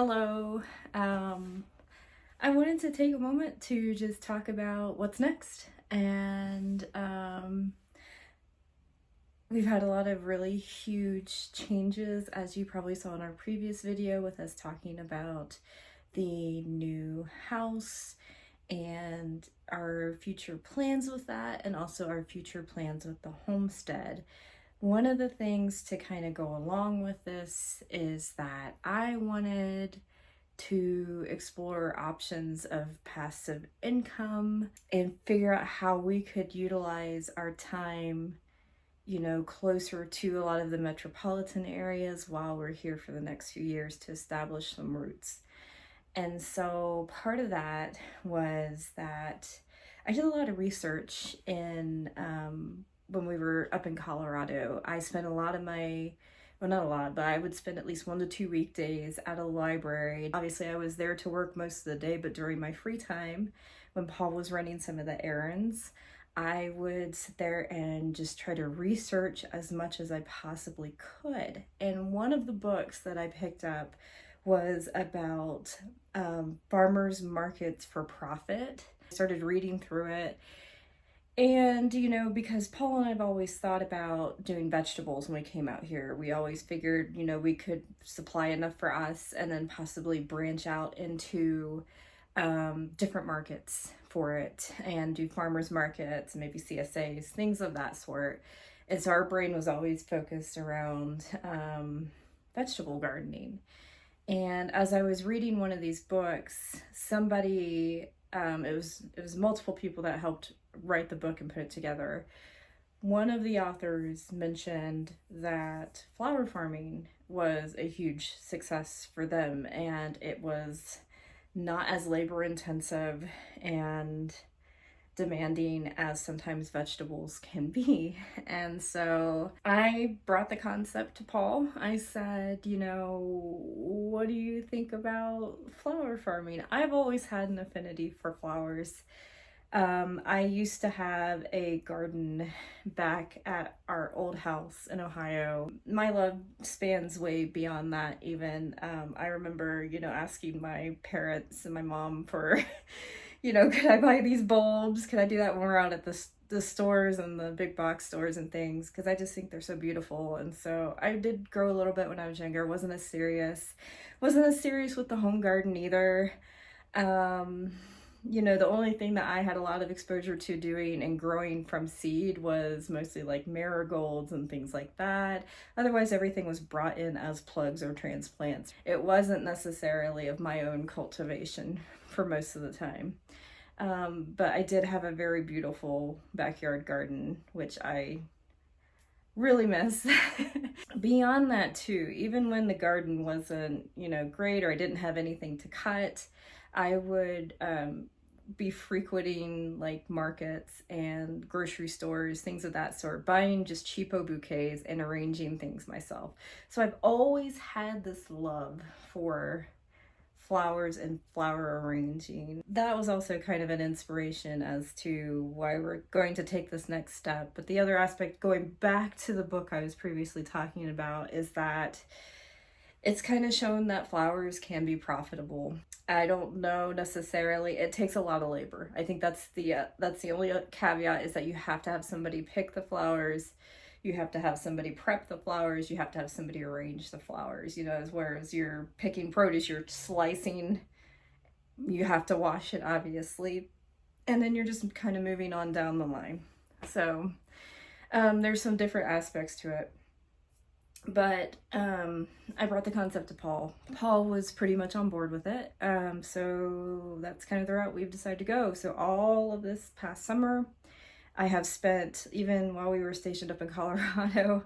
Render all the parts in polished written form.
Hello. I wanted to take a moment to just talk about what's next. And we've had a lot of really huge changes, as you probably saw in our previous video with us talking about the new house and our future plans with that, and also our future plans with the homestead. One of the things to kind of go along with this is that I wanted to explore options of passive income and figure out how we could utilize our time, closer to a lot of the metropolitan areas while we're here for the next few years to establish some roots. And so part of that was that I did a lot of research in when we were up in Colorado. I spent a lot of my, well, not a lot, but I would spend at least 1 to 2 weekdays at a library. Obviously, I was there to work most of the day, but during my free time, when Paul was running some of the errands, I would sit there and just try to research as much as I possibly could. And one of the books that I picked up was about farmers markets for profit. I started reading through it. And, because Paul and I have always thought about doing vegetables when we came out here, we always figured, we could supply enough for us and then possibly branch out into different markets for it and do farmers markets, maybe CSAs, things of that sort. And so our brain was always focused around vegetable gardening. And as I was reading one of these books, somebody, it was multiple people that helped write the book and put it together. One of the authors mentioned that flower farming was a huge success for them, and it was not as labor intensive and demanding as sometimes vegetables can be. And so I brought the concept to Paul. I said, what do you think about flower farming? I've always had an affinity for flowers. I used to have a garden back at our old house in Ohio. My love spans way beyond that even. I remember, asking my parents and my mom for, could I buy these bulbs? Could I do that when we're out at the stores and the big box stores and things? Because I just think they're so beautiful. And so I did grow a little bit when I was younger. Wasn't as serious with the home garden either. The only thing that I had a lot of exposure to doing and growing from seed was mostly like marigolds and things like that. Otherwise, everything was brought in as plugs or transplants. It wasn't necessarily of my own cultivation for most of the time. But I did have a very beautiful backyard garden, which I really miss. Beyond that too, even when the garden wasn't, great, or I didn't have anything to cut, I would be frequenting like markets and grocery stores, things of that sort, buying just cheapo bouquets and arranging things myself. So I've always had this love for flowers and flower arranging. That was also kind of an inspiration as to why we're going to take this next step. But the other aspect, going back to the book I was previously talking about, is that it's kind of shown that flowers can be profitable. I don't know necessarily. It takes a lot of labor. I think that's the only caveat, is that you have to have somebody pick the flowers. You have to have somebody prep the flowers. You have to have somebody arrange the flowers, whereas you're picking produce, you're slicing, you have to wash it, obviously. And then you're just kind of moving on down the line. So there's some different aspects to it. But I brought the concept to Paul. Paul was pretty much on board with it. So that's kind of the route we've decided to go. So all of this past summer, I have spent, even while we were stationed up in Colorado,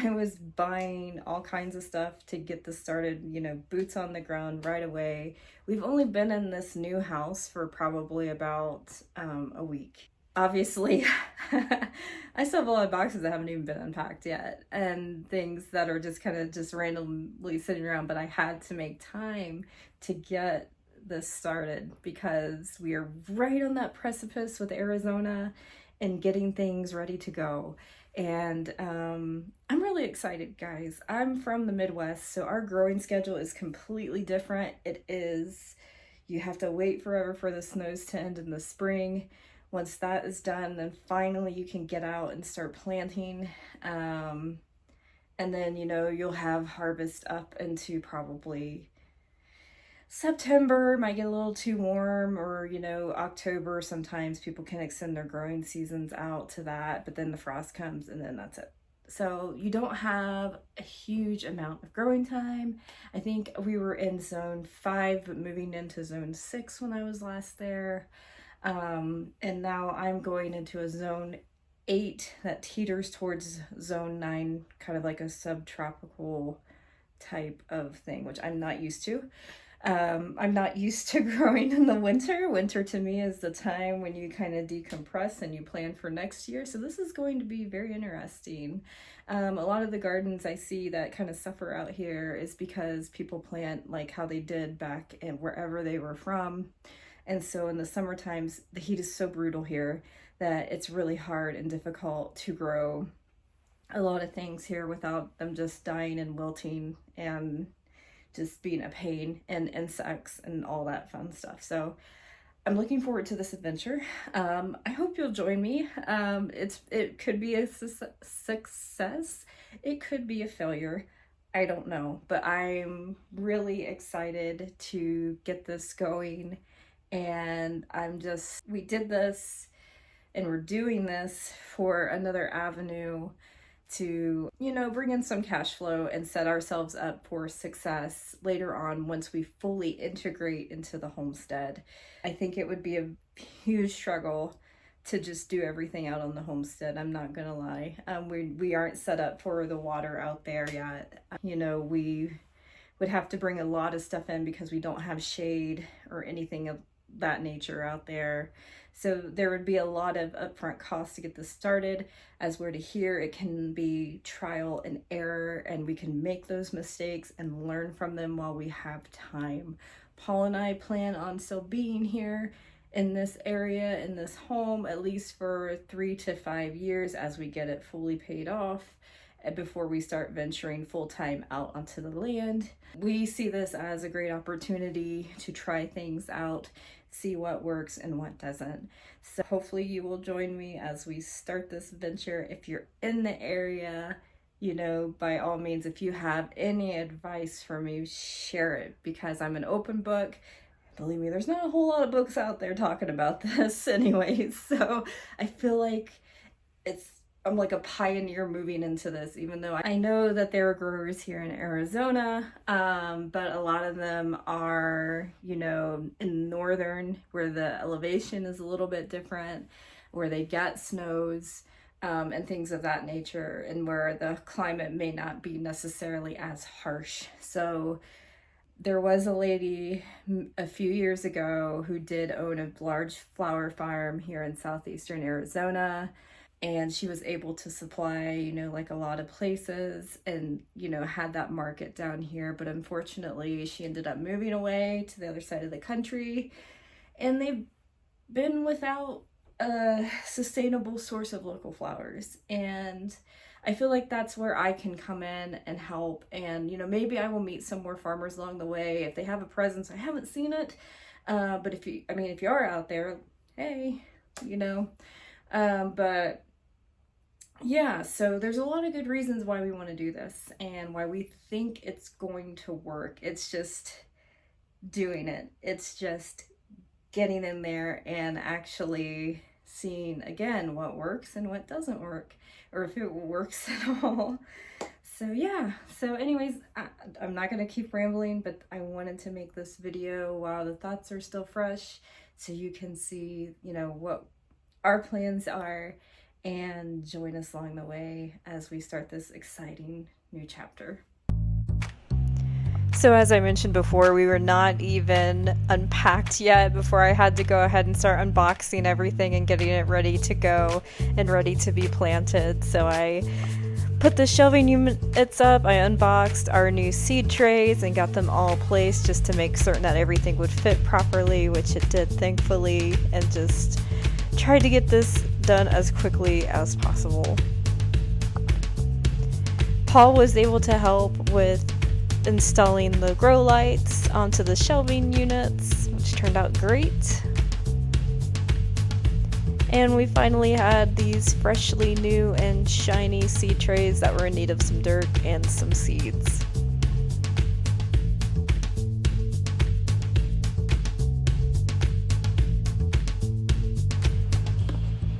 I was buying all kinds of stuff to get this started, boots on the ground right away. We've only been in this new house for probably about a week. Obviously, I still have a lot of boxes that haven't even been unpacked yet, and things that are just kind of just randomly sitting around, but I had to make time to get this started because we are right on that precipice with Arizona and getting things ready to go. And I'm really excited, guys. I'm from the Midwest, so our growing schedule is completely different. You have to wait forever for the snows to end in the spring. Once that is done, then finally you can get out and start planting. And then, you'll have harvest up into probably September. Might get a little too warm, or October. Sometimes people can extend their growing seasons out to that, but then the frost comes and then that's it. So you don't have a huge amount of growing time. I think we were in zone 5 but moving into zone 6 when I was last there, and now I'm going into a zone 8 that teeters towards zone 9, kind of like a subtropical type of thing, which I'm not used to. I'm not used to growing in the winter. Winter to me is the time when you kind of decompress and you plan for next year. So this is going to be very interesting. A lot of the gardens I see that kind of suffer out here is because people plant like how they did back in wherever they were from. And so in the summer times, the heat is so brutal here that it's really hard and difficult to grow a lot of things here without them just dying and wilting and just being a pain, and insects and all that fun stuff. So I'm looking forward to this adventure. I hope you'll join me. It could be a success. It could be a failure. I don't know, but I'm really excited to get this going. And we did this and we're doing this for another avenue to, bring in some cash flow and set ourselves up for success later on once we fully integrate into the homestead. I think it would be a huge struggle to just do everything out on the homestead. I'm not gonna lie. We aren't set up for the water out there yet. We would have to bring a lot of stuff in because we don't have shade or anything of that nature out there. So there would be a lot of upfront costs to get this started. As we're to hear, it can be trial and error, and we can make those mistakes and learn from them while we have time. Paul and I plan on still being here in this area, in this home, at least for 3 to 5 years as we get it fully paid off before we start venturing full-time out onto the land. We see this as a great opportunity to try things out, see what works and what doesn't. So hopefully you will join me as we start this venture. If you're in the area, by all means, if you have any advice for me, share it, because I'm an open book. Believe me, there's not a whole lot of books out there talking about this anyways. So I feel like I'm like a pioneer moving into this, even though I know that there are growers here in Arizona, but a lot of them are, in northern, where the elevation is a little bit different, where they get snows and things of that nature, and where the climate may not be necessarily as harsh. So there was a lady a few years ago who did own a large flower farm here in southeastern Arizona. And she was able to supply, like a lot of places, and, had that market down here. But unfortunately, she ended up moving away to the other side of the country. And they've been without a sustainable source of local flowers. And I feel like that's where I can come in and help. And, maybe I will meet some more farmers along the way. If they have a presence, I haven't seen it. But if you are out there, hey, but yeah, so there's a lot of good reasons why we want to do this and why we think it's going to work. It's just doing it. It's just getting in there and actually seeing, again, what works and what doesn't work, or if it works at all. So yeah, so anyways, I'm not going to keep rambling, but I wanted to make this video while the thoughts are still fresh, so you can see, what our plans are, and join us along the way as we start this exciting new chapter. So as I mentioned before, we were not even unpacked yet before I had to go ahead and start unboxing everything and getting it ready to go and ready to be planted. So I put the shelving units up, I unboxed our new seed trays and got them all placed just to make certain that everything would fit properly, which it did, thankfully, and just tried to get this done as quickly as possible. Paul was able to help with installing the grow lights onto the shelving units, which turned out great. And we finally had these freshly new and shiny seed trays that were in need of some dirt and some seeds.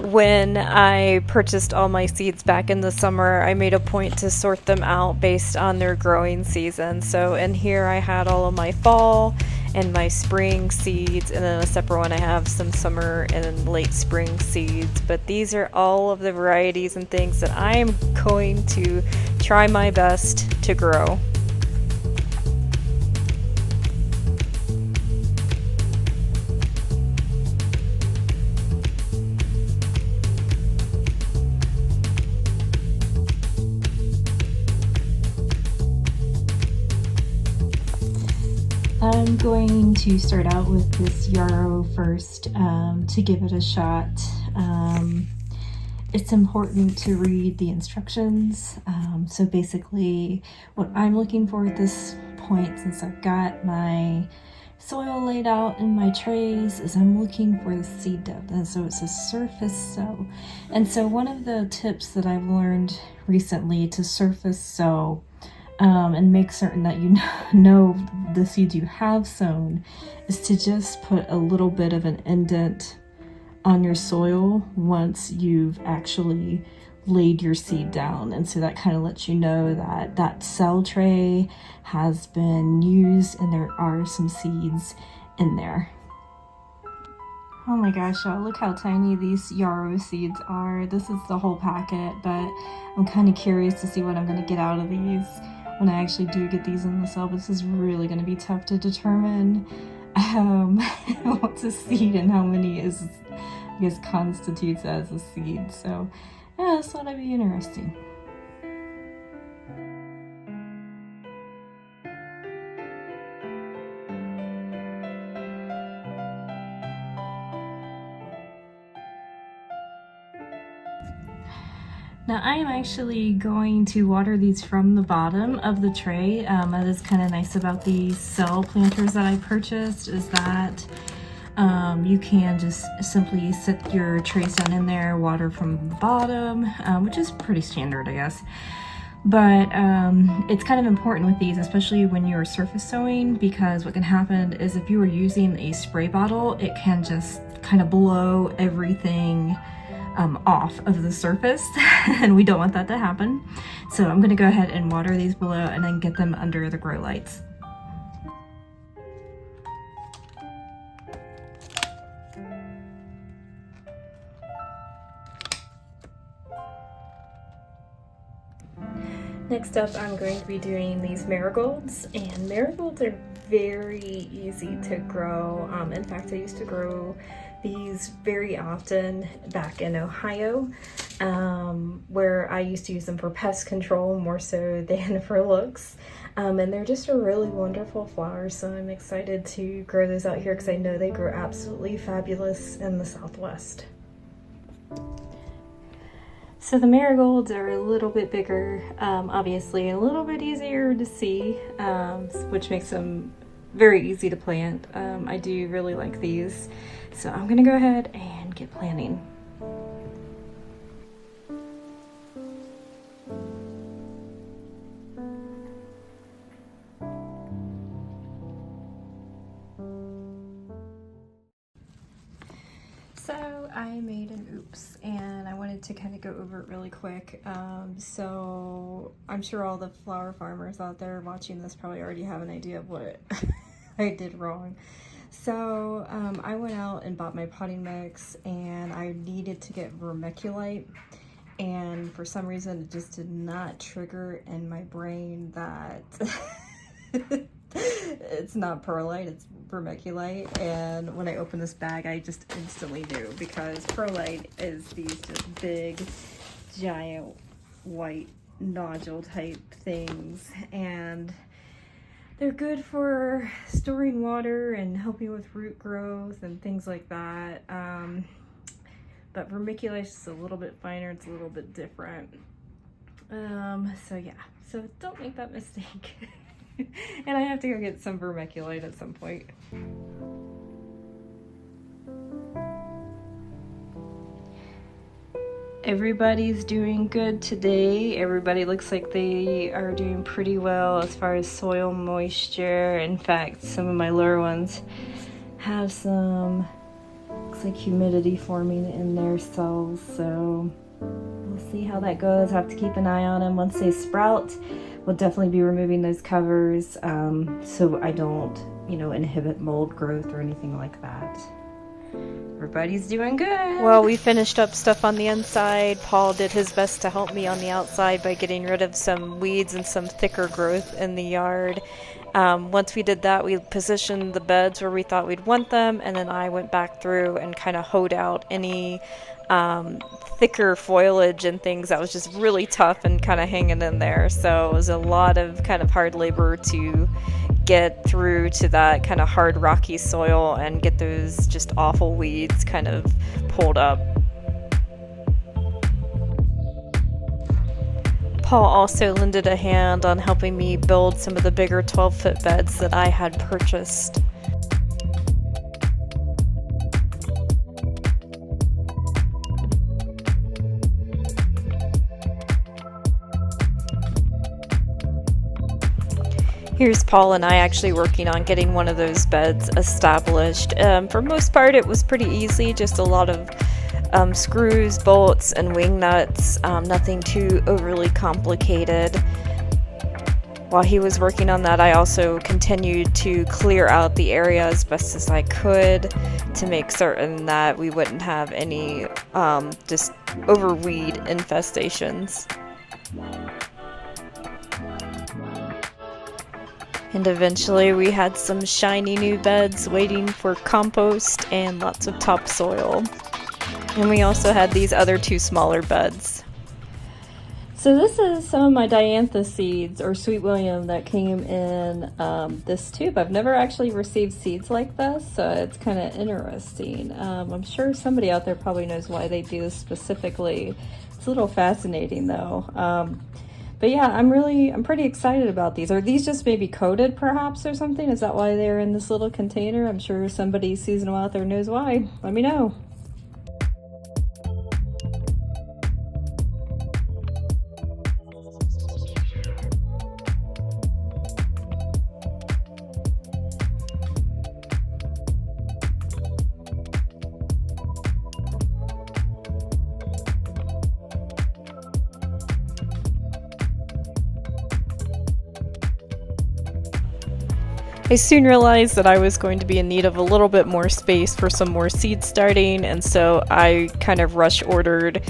When I purchased all my seeds back in the summer, I made a point to sort them out based on their growing season. So in here I had all of my fall and my spring seeds, and then a separate one I have some summer and late spring seeds. But these are all of the varieties and things that I am going to try my best to grow. I'm going to start out with this yarrow first to give it a shot. It's important to read the instructions. So basically what I'm looking for at this point, since I've got my soil laid out in my trays, is I'm looking for the seed depth, and so it's a surface sow. And so one of the tips that I've learned recently to surface sow and make certain that you know the seeds you have sown is to just put a little bit of an indent on your soil once you've actually laid your seed down. And so that kind of lets you know that that cell tray has been used and there are some seeds in there. Oh my gosh, y'all, look how tiny these yarrow seeds are. This is the whole packet, but I'm kind of curious to see what I'm going to get out of these when I actually do get these in the cell. But this is really going to be tough to determine what's a seed and how many constitutes as a seed. So yeah, this ought to be interesting. Now I am actually going to water these from the bottom of the tray. That is kind of nice about these cell planters that I purchased, is that you can just simply sit your trays down in there, water from the bottom, which is pretty standard, I guess. But it's kind of important with these, especially when you're surface sowing, because what can happen is if you are using a spray bottle, it can just kind of blow everything off of the surface, and we don't want that to happen. So I'm going to go ahead and water these below and then get them under the grow lights. Next up, I'm going to be doing these marigolds, and marigolds are very easy to grow. In fact, I used to grow these very often back in Ohio, where I used to use them for pest control more so than for looks. And they're just a really wonderful flower, so I'm excited to grow those out here because I know they grow absolutely fabulous in the Southwest. So the marigolds are a little bit bigger, obviously a little bit easier to see, which makes them very easy to plant. I do really like these, so I'm gonna go ahead and get planting. So I made an oops, and I wanted to kind of go over it really quick. So I'm sure all the flower farmers out there watching this probably already have an idea of what I did wrong. So I went out and bought my potting mix, and I needed to get vermiculite, and for some reason it just did not trigger in my brain that it's not perlite, it's vermiculite. And when I opened this bag, I just instantly knew, because perlite is these just big giant white nodule type things, and they're good for storing water and helping with root growth and things like that. But vermiculite is just a little bit finer, it's a little bit different. So yeah, So don't make that mistake. And I have to go get some vermiculite at some point. Everybody's doing good today. Everybody looks like they are doing pretty well as far as soil moisture. In fact, some of my lower ones have some, looks like humidity forming in their cells. So we'll see how that goes. I have to keep an eye on them. Once they sprout, we'll definitely be removing those covers so I don't, inhibit mold growth or anything like that. Everybody's doing good. Well, we finished up stuff on the inside. Paul did his best to help me on the outside by getting rid of some weeds and some thicker growth in the yard. Once we did that, we positioned the beds where we thought we'd want them, and then I went back through and kind of hoed out any thicker foliage and things that was just really tough and kind of hanging in there. So it was a lot of kind of hard labor to get through to that kind of hard rocky soil and get those just awful weeds kind of pulled up. Paul also lended a hand on helping me build some of the bigger 12-foot beds that I had purchased. Here's Paul and I actually working on getting one of those beds established. For most part, it was pretty easy, just a lot of screws, bolts, and wing nuts, nothing too overly complicated. While he was working on that, I also continued to clear out the area as best as I could to make certain that we wouldn't have any just overweed infestations. And eventually we had some shiny new beds waiting for compost and lots of topsoil. And we also had these other two smaller beds. So this is some of my diantha seeds, or Sweet William, that came in this tube. I've never actually received seeds like this, so it's kind of interesting. I'm sure somebody out there probably knows why they do this specifically. It's a little fascinating though. But yeah, I'm pretty excited about these. Are these just maybe coated perhaps or something? Is that why they're in this little container? I'm sure somebody seasonal out there knows why. Let me know. I soon realized that I was going to be in need of a little bit more space for some more seed starting, and so I kind of rush ordered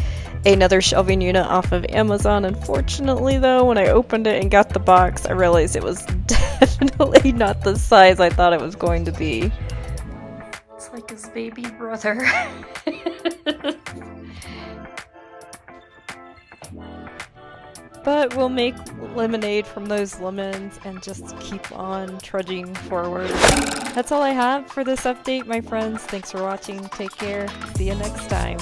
another shelving unit off of Amazon. Unfortunately though, when I opened it and got the box, I realized it was definitely not the size I thought it was going to be. It's like his baby brother. But we'll make lemonade from those lemons and just keep on trudging forward. That's all I have for this update, my friends. Thanks for watching. Take care. See you next time.